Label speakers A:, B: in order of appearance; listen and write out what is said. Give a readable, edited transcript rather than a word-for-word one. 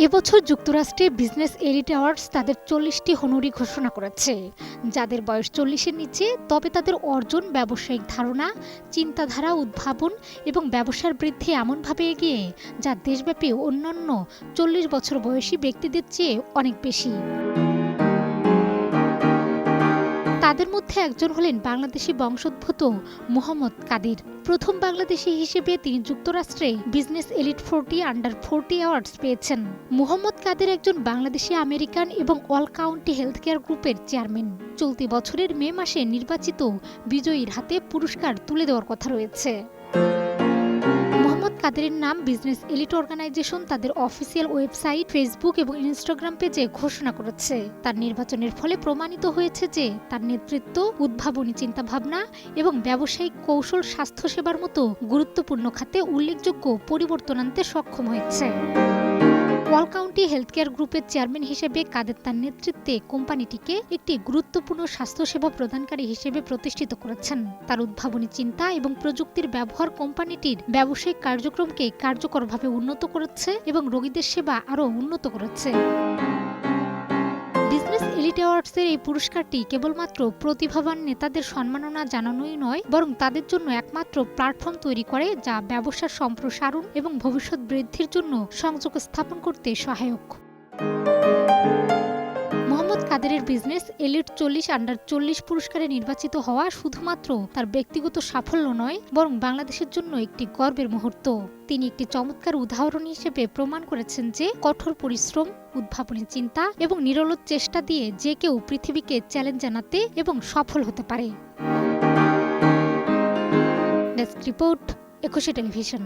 A: এবছর যুক্তরাষ্ট্রে business elite awards তাদের 40টি হনরি ঘোষণা করেছে। যাদের বয়স 40-এর নিচে, তবে তাদের অর্জন, ব্যবসায়িক ধারণা, চিন্তাধারা, উদ্ভাবন এবং ব্যবসার বৃদ্ধি এমনভাবে এগিয়ে, যা দেশব্যাপী অন্যান্য 40 বছর বয়সী ব্যক্তিদের চেয়ে অনেক বেশি। তাদের মধ্যে একজন হলেন বাংলাদেশি বংশোদ্ভূত মুহম্মদ কাদির। প্রথম বাংলাদেশি হিসেবে তিনি যুক্তরাষ্ট্রে বিজনেস এলিট 40 আন্ডার 40 অ্যাওয়ার্ডস পেয়েছেন। মুহম্মদ কাদির একজন বাংলাদেশি আমেরিকান এবং অল কাউন্টি হেলথ কেয়ার গ্রুপের চেয়ারম্যান। চলতি বছরের মে মাসে নির্বাচিত বিজয়ীর হাতে পুরস্কার তুলে দেওয়ার কথা রয়েছে। মুহম্মদ কাদেরের নাম বিজনেস এলিট অর্গানাইজেশন তাদের অফিসিয়াল ওয়েবসাইট, ফেসবুক এবং ইনস্টাগ্রাম পেজে ঘোষণা করেছে। তার নির্বাচনের ফলে প্রমাণিত হয়েছে যে তার নেতৃত্ব, উদ্ভাবনী চিন্তাভাবনা এবং ব্যবসায়িক কৌশল স্বাস্থ্যসেবার মতো গুরুত্বপূর্ণ খাতে উল্লেখযোগ্য পরিবর্তন আনতে সক্ষম হয়েছে। অল কাউন্টি হেলথ কেয়ার গ্রুপের চেয়ারম্যান হিসেবে কাদের তার নেতৃত্বে কোম্পানিটিকে একটি গুরুত্বপূর্ণ স্বাস্থ্যসেবা প্রদানকারী হিসেবে প্রতিষ্ঠিত করেছেন। তার উদ্ভাবনী চিন্তা এবং প্রযুক্তির ব্যবহার কোম্পানিটির ব্যবসায়িক কার্যক্রমকে কার্যকরভাবে উন্নত করেছে এবং রোগীদের সেবা আরও উন্নত করেছে। বিজনেস এলিট অ্যাওয়ার্ডসের এই পুরস্কারটি কেবলমাত্র প্রতিভাবান নেতাদের সম্মাননা জানানোই নয়, বরং তাদের জন্য একমাত্র প্ল্যাটফর্ম তৈরি করে যা ব্যবসার সম্প্রসারণ এবং ভবিষ্যৎ বৃদ্ধির জন্য সংযোগ স্থাপন করতে সহায়ক। মুহম্মদ কাদেরের বিজনেস এলিট 40 আন্ডার 40 পুরস্কারে নির্বাচিত হওয়া শুধুমাত্র তার ব্যক্তিগত সাফল্য নয়, বরং বাংলাদেশের জন্য একটি গর্বের মুহূর্ত। তিনি একটি চমৎকার উদাহরণ হিসেবে প্রমাণ করেছেন যে কঠোর পরিশ্রম, উদ্ভাবনী চিন্তা এবং নিরলস চেষ্টা দিয়ে যে কেউ পৃথিবীকে চ্যালেঞ্জ জানাতে এবং সফল হতে পারে। ডেস্ক রিপোর্ট, একুশে টেলিভিশন।